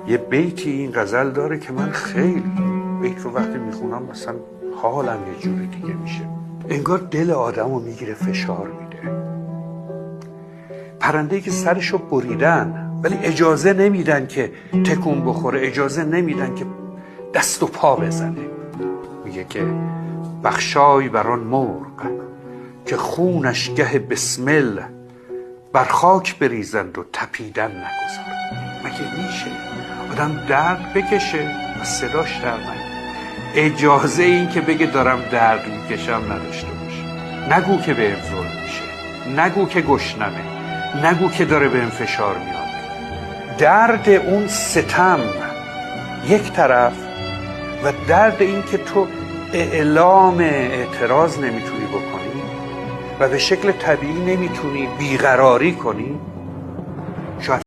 یه بیتی این غزل داره که من خیلی بیت رو وقتی میخونم مثلا حالم یه جوری دیگه میشه، انگار دل آدم رو میگیره فشار میده. پرنده‌ای که سرشو بریدن ولی اجازه نمیدن که تکون بخوره، اجازه نمیدن که دست و پا بزنه. میگه که بخشای بران مرغ که خونش گه بسمل بر خاک بریزند و تپیدن نگذارند. مگه میشه آدم درد بکشه و صداش در نیاد؟ اجازه این که بگه دارم درد میکشم نداشته باشه. نگو که بهم ظلم میشه، نگو که گشنمه، نگو که داره بهم فشار میاد. درد اون ستم یک طرف و درد این که تو اعلام اعتراض نمیتونی بکنی و به شکل طبیعی نمیتونی بیقراری کنی، شاید